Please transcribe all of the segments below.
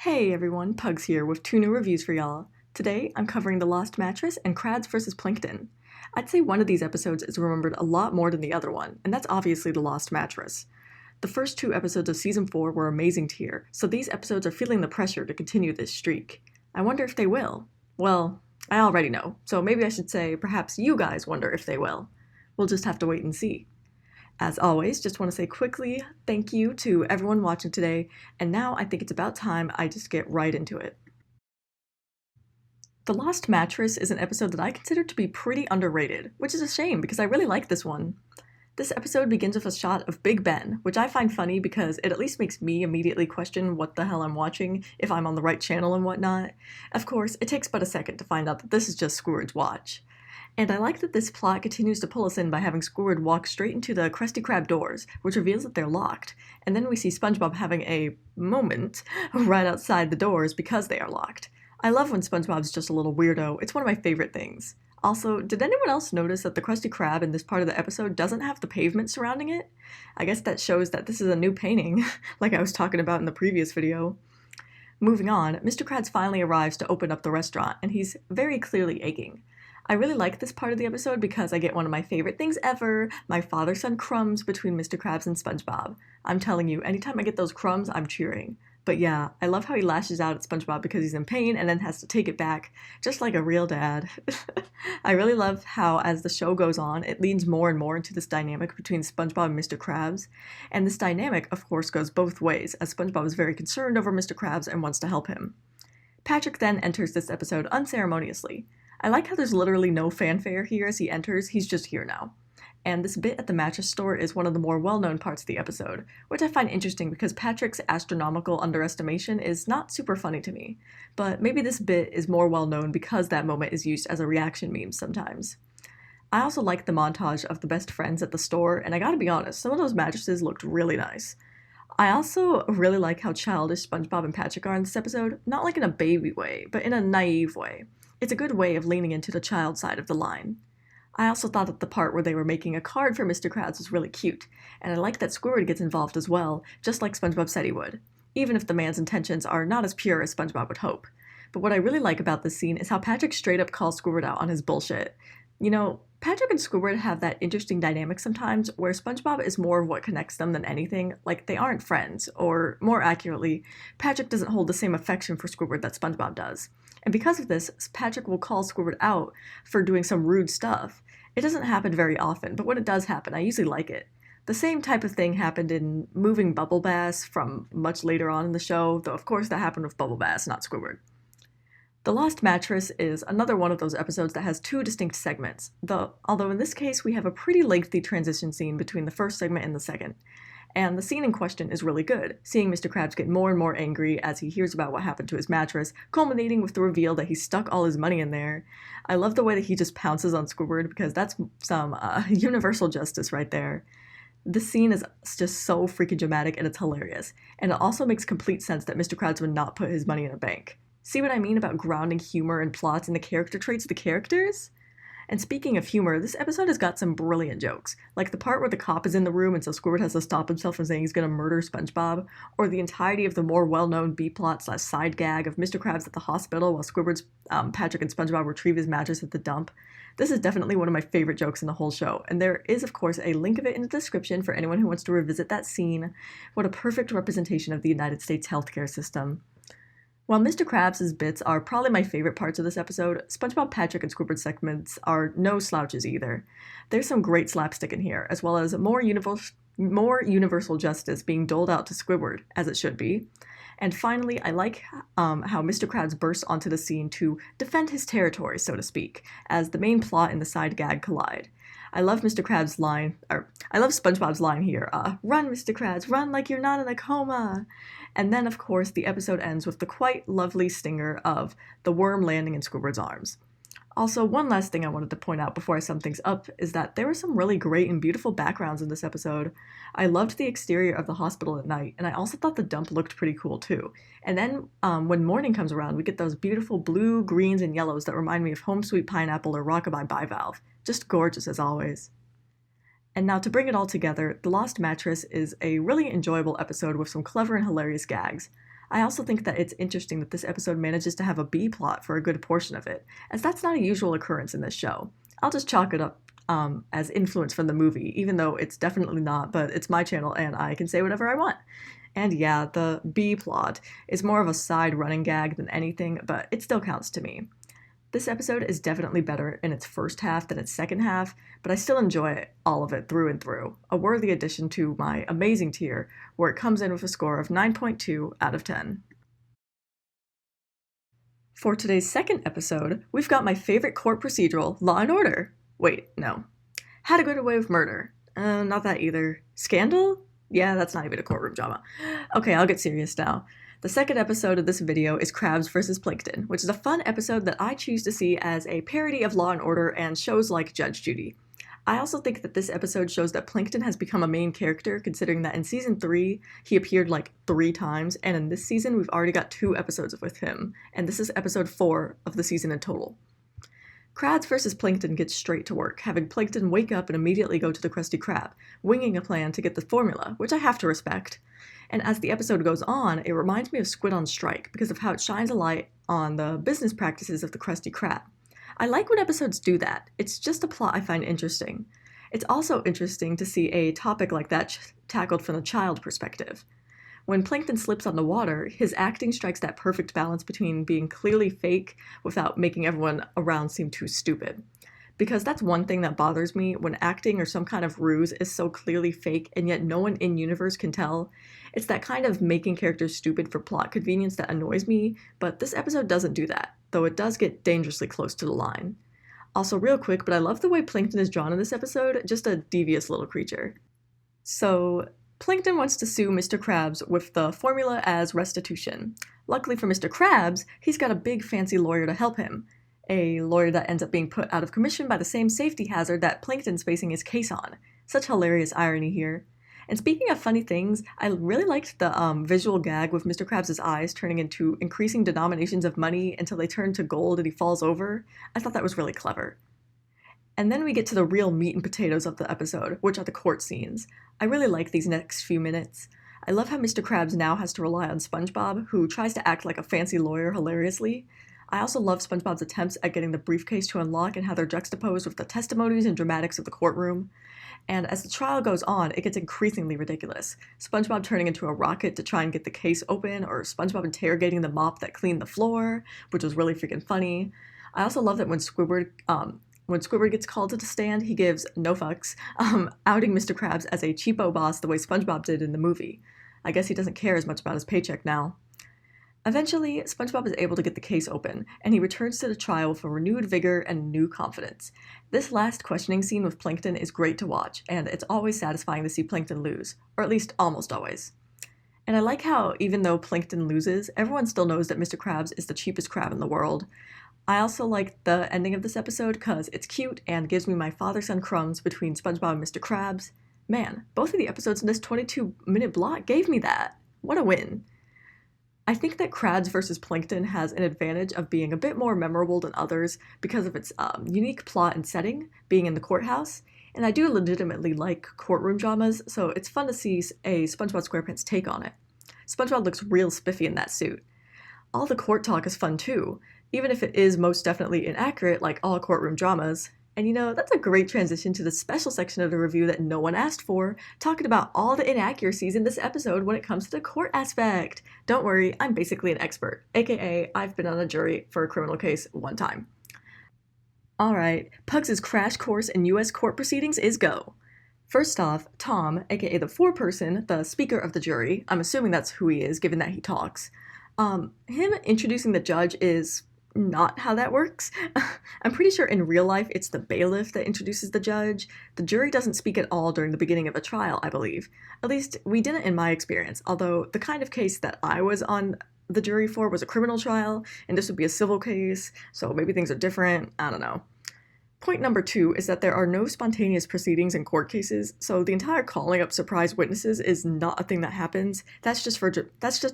Hey everyone, Pugs here with two new reviews for y'all. Today, I'm covering the Lost Mattress and Krabs vs. Plankton. I'd say one of these episodes is remembered a lot more than the other one, and that's obviously the Lost Mattress. The first two episodes of Season 4 were amazing to hear, so these episodes are feeling the pressure to continue this streak. I wonder if they will. Well, I already know, so maybe I should say perhaps you guys wonder if they will. We'll just have to wait and see. As always, just want to say quickly thank you to everyone watching today, and now I think it's about time I just get right into it. The Lost Mattress is an episode that I consider to be pretty underrated, which is a shame because I really like this one. This episode begins with a shot of Big Ben, which I find funny because it at least makes me immediately question what the hell I'm watching, if I'm on the right channel and whatnot. Of course, it takes but a second to find out that this is just Squidward's watch. And I like that this plot continues to pull us in by having Squidward walk straight into the Krusty Krab doors, which reveals that they're locked. And then we see SpongeBob having a moment right outside the doors because they are locked. I love when SpongeBob's just a little weirdo. It's one of my favorite things. Also, did anyone else notice that the Krusty Krab in this part of the episode doesn't have the pavement surrounding it? I guess that shows that this is a new painting, like I was talking about in the previous video. Moving on, Mr. Krabs finally arrives to open up the restaurant, and he's very clearly aching. I really like this part of the episode because I get one of my favorite things ever, my father-son crumbs between Mr. Krabs and SpongeBob. I'm telling you, anytime I get those crumbs, I'm cheering. But yeah, I love how he lashes out at SpongeBob because he's in pain and then has to take it back, just like a real dad. I really love how, as the show goes on, it leans more and more into this dynamic between SpongeBob and Mr. Krabs. And this dynamic, of course, goes both ways, as SpongeBob is very concerned over Mr. Krabs and wants to help him. Patrick then enters this episode unceremoniously. I like how there's literally no fanfare here as he enters, he's just here now. And this bit at the mattress store is one of the more well-known parts of the episode, which I find interesting because Patrick's astronomical underestimation is not super funny to me, but maybe this bit is more well-known because that moment is used as a reaction meme sometimes. I also like the montage of the best friends at the store, and I gotta be honest, some of those mattresses looked really nice. I also really like how childish SpongeBob and Patrick are in this episode, not like in a baby way, but in a naive way. It's a good way of leaning into the child side of the line. I also thought that the part where they were making a card for Mr. Krabs was really cute, and I like that Squidward gets involved as well, just like SpongeBob said he would, even if the man's intentions are not as pure as SpongeBob would hope. But what I really like about this scene is how Patrick straight up calls Squidward out on his bullshit. You know, Patrick and Squidward have that interesting dynamic sometimes where SpongeBob is more of what connects them than anything, like they aren't friends, or more accurately, Patrick doesn't hold the same affection for Squidward that SpongeBob does. And because of this, Patrick will call Squidward out for doing some rude stuff. It doesn't happen very often, but when it does happen, I usually like it. The same type of thing happened in Moving Bubble Bass from much later on in the show, though of course that happened with Bubble Bass, not Squidward. The Lost Mattress is another one of those episodes that has two distinct segments, although in this case we have a pretty lengthy transition scene between the first segment and the second. And the scene in question is really good, seeing Mr. Krabs get more and more angry as he hears about what happened to his mattress, culminating with the reveal that he stuck all his money in there. I love the way that he just pounces on Squidward because that's some universal justice right there. This scene is just so freaking dramatic and it's hilarious, and it also makes complete sense that Mr. Krabs would not put his money in a bank. See what I mean about grounding humor and plots in the character traits of the characters? And speaking of humor, this episode has got some brilliant jokes, like the part where the cop is in the room and so Squidward has to stop himself from saying he's gonna murder SpongeBob, or the entirety of the more well-known B-plot / side gag of Mr. Krabs at the hospital while Squidward's Patrick and SpongeBob retrieve his mattress at the dump. This is definitely one of my favorite jokes in the whole show, and there is of course a link of it in the description for anyone who wants to revisit that scene. What a perfect representation of the United States healthcare system. While Mr. Krabs' bits are probably my favorite parts of this episode, SpongeBob, Patrick, and Squidward segments are no slouches either. There's some great slapstick in here, as well as more universal justice being doled out to Squidward, as it should be. And finally, I like how Mr. Krabs bursts onto the scene to defend his territory, so to speak, as the main plot and the side gag collide. I love SpongeBob's line here, run Mr. Krabs, run like you're not in a coma! And then of course the episode ends with the quite lovely stinger of the worm landing in Squidward's arms. Also, one last thing I wanted to point out before I sum things up is that there were some really great and beautiful backgrounds in this episode. I loved the exterior of the hospital at night, and I also thought the dump looked pretty cool too. And then when morning comes around, we get those beautiful blue, greens, and yellows that remind me of Home Sweet Pineapple or Rockabye Bivalve. Just gorgeous as always. And now to bring it all together, The Lost Mattress is a really enjoyable episode with some clever and hilarious gags. I also think that it's interesting that this episode manages to have a B plot for a good portion of it, as that's not a usual occurrence in this show. I'll just chalk it up as influence from the movie, even though it's definitely not, but it's my channel and I can say whatever I want. And yeah, the B plot is more of a side running gag than anything, but it still counts to me. This episode is definitely better in its first half than its second half, but I still enjoy all of it through and through. A worthy addition to my amazing tier, where it comes in with a score of 9.2 out of 10. For today's second episode, we've got my favorite court procedural, Law and Order. Wait, no. How to Get Away with Murder. Not that either. Scandal? Yeah, that's not even a courtroom drama. Okay, I'll get serious now. The second episode of this video is Krabs vs. Plankton, which is a fun episode that I choose to see as a parody of Law & Order and shows like Judge Judy. I also think that this episode shows that Plankton has become a main character, considering that in Season 3, he appeared like 3 times, and in this season, we've already got 2 episodes with him, and this is episode 4 of the season in total. Krabs vs. Plankton gets straight to work, having Plankton wake up and immediately go to the Krusty Krab, winging a plan to get the formula, which I have to respect. And as the episode goes on, it reminds me of Squid on Strike because of how it shines a light on the business practices of the Krusty Krab. I like when episodes do that. It's just a plot I find interesting. It's also interesting to see a topic like that tackled from a child perspective. When Plankton slips on the water, his acting strikes that perfect balance between being clearly fake without making everyone around seem too stupid. Because that's one thing that bothers me when acting or some kind of ruse is so clearly fake and yet no one in universe can tell. It's that kind of making characters stupid for plot convenience that annoys me, but this episode doesn't do that, though it does get dangerously close to the line. Also, real quick, but I love the way Plankton is drawn in this episode, just a devious little creature. So, Plankton wants to sue Mr. Krabs with the formula as restitution. Luckily for Mr. Krabs, he's got a big fancy lawyer to help him. A lawyer that ends up being put out of commission by the same safety hazard that Plankton's basing his case on. Such hilarious irony here. And speaking of funny things, I really liked the visual gag with Mr. Krabs' eyes turning into increasing denominations of money until they turn to gold and he falls over. I thought that was really clever. And then we get to the real meat and potatoes of the episode, which are the court scenes. I really like these next few minutes. I love how Mr. Krabs now has to rely on SpongeBob, who tries to act like a fancy lawyer hilariously. I also love SpongeBob's attempts at getting the briefcase to unlock and how they're juxtaposed with the testimonies and dramatics of the courtroom. And as the trial goes on, it gets increasingly ridiculous. SpongeBob turning into a rocket to try and get the case open, or SpongeBob interrogating the mop that cleaned the floor, which was really freaking funny. I also love that when Squidward gets called to the stand, he gives no fucks, outing Mr. Krabs as a cheapo boss the way SpongeBob did in the movie. I guess he doesn't care as much about his paycheck now. Eventually, SpongeBob is able to get the case open, and he returns to the trial with a renewed vigor and new confidence. This last questioning scene with Plankton is great to watch, and it's always satisfying to see Plankton lose, or at least almost always. And I like how, even though Plankton loses, everyone still knows that Mr. Krabs is the cheapest crab in the world. I also like the ending of this episode because it's cute and gives me my father-son crumbs between SpongeBob and Mr. Krabs. Man, both of the episodes in this 22-minute block gave me that. What a win. I think that Krabs vs. Plankton has an advantage of being a bit more memorable than others because of its unique plot and setting, being in the courthouse, and I do legitimately like courtroom dramas, so it's fun to see a SpongeBob SquarePants take on it. SpongeBob looks real spiffy in that suit. All the court talk is fun too, even if it is most definitely inaccurate like all courtroom dramas. And you know, that's a great transition to the special section of the review that no one asked for, talking about all the inaccuracies in this episode when it comes to the court aspect. Don't worry, I'm basically an expert, aka I've been on a jury for a criminal case one time. Alright, Pugs' crash course in US court proceedings is go. First off, Tom, aka the foreperson, the speaker of the jury, I'm assuming that's who he is given that he talks, him introducing the judge is not how that works. I'm pretty sure in real life it's the bailiff that introduces the judge. The jury doesn't speak at all during the beginning of a trial, I believe. At least we didn't in my experience, although the kind of case that I was on the jury for was a criminal trial, and this would be a civil case, so maybe things are different, I don't know. Point number 2 is that there are no spontaneous proceedings in court cases, so the entire calling up surprise witnesses is not a thing that happens. That's just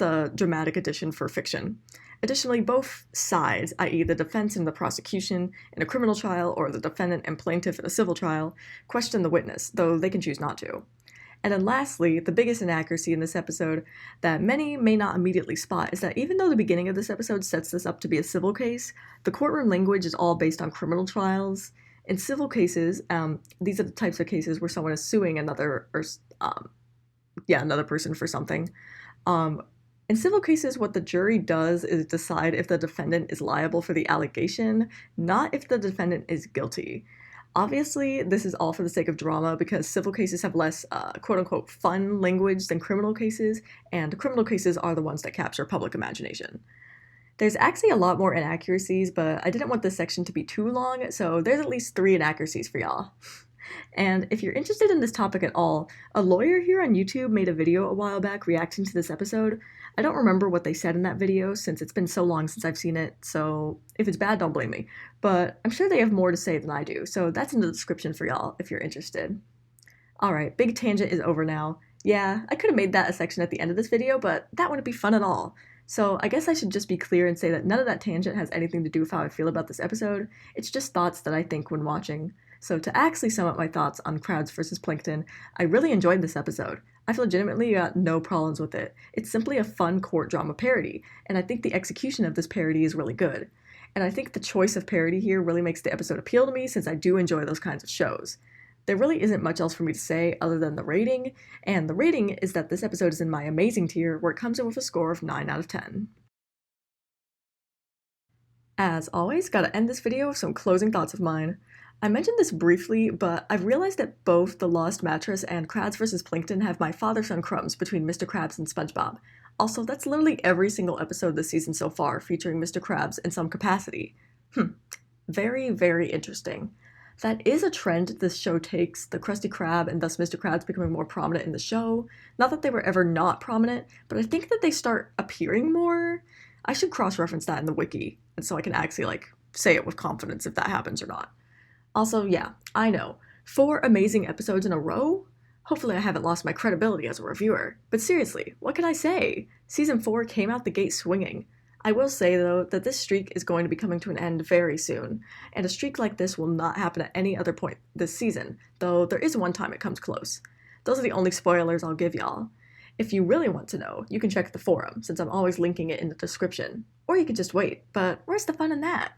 a dramatic addition for fiction. Additionally, both sides, i.e. the defense and the prosecution in a criminal trial or the defendant and plaintiff in a civil trial, question the witness, though they can choose not to. And then lastly, the biggest inaccuracy in this episode that many may not immediately spot is that even though the beginning of this episode sets this up to be a civil case, the courtroom language is all based on criminal trials. In civil cases, these are the types of cases where someone is suing another another person for something. Um, in civil cases, what the jury does is decide if the defendant is liable for the allegation, not if the defendant is guilty. Obviously, this is all for the sake of drama because civil cases have less quote unquote fun language than criminal cases, and criminal cases are the ones that capture public imagination. There's actually a lot more inaccuracies, but I didn't want this section to be too long, so there's at least 3 inaccuracies for y'all. And if you're interested in this topic at all, a lawyer here on YouTube made a video a while back reacting to this episode. I don't remember what they said in that video since it's been so long since I've seen it, so if it's bad, don't blame me. But I'm sure they have more to say than I do, so that's in the description for y'all if you're interested. Alright, big tangent is over now. Yeah, I could have made that a section at the end of this video, but that wouldn't be fun at all. So I guess I should just be clear and say that none of that tangent has anything to do with how I feel about this episode. It's just thoughts that I think when watching. So to actually sum up my thoughts on Krabs versus Plankton, I really enjoyed this episode. I've legitimately got no problems with it. It's simply a fun court drama parody, and I think the execution of this parody is really good. And I think the choice of parody here really makes the episode appeal to me since I do enjoy those kinds of shows. There really isn't much else for me to say other than the rating, and the rating is that this episode is in my amazing tier where it comes in with a score of 9 out of 10. As always, gotta end this video with some closing thoughts of mine. I mentioned this briefly, but I've realized that both the Lost Mattress and Krabs vs. Plankton have my father-son crumbs between Mr. Krabs and SpongeBob. Also, that's literally every single episode this season so far featuring Mr. Krabs in some capacity. Very, very interesting. That is a trend this show takes, the Krusty Krab and thus Mr. Krabs becoming more prominent in the show. Not that they were ever not prominent, but I think that they start appearing more. I should cross-reference that in the wiki, and so I can actually, say it with confidence if that happens or not. Also, yeah, I know, 4 amazing episodes in a row? Hopefully I haven't lost my credibility as a reviewer. But seriously, what can I say? Season 4 came out the gate swinging. I will say, though, that this streak is going to be coming to an end very soon, and a streak like this will not happen at any other point this season, though there is one time it comes close. Those are the only spoilers I'll give y'all. If you really want to know, you can check the forum, since I'm always linking it in the description. Or you could just wait, but where's the fun in that?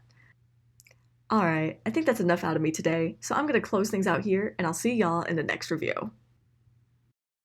Alright, I think that's enough out of me today, so I'm gonna close things out here, and I'll see y'all in the next review.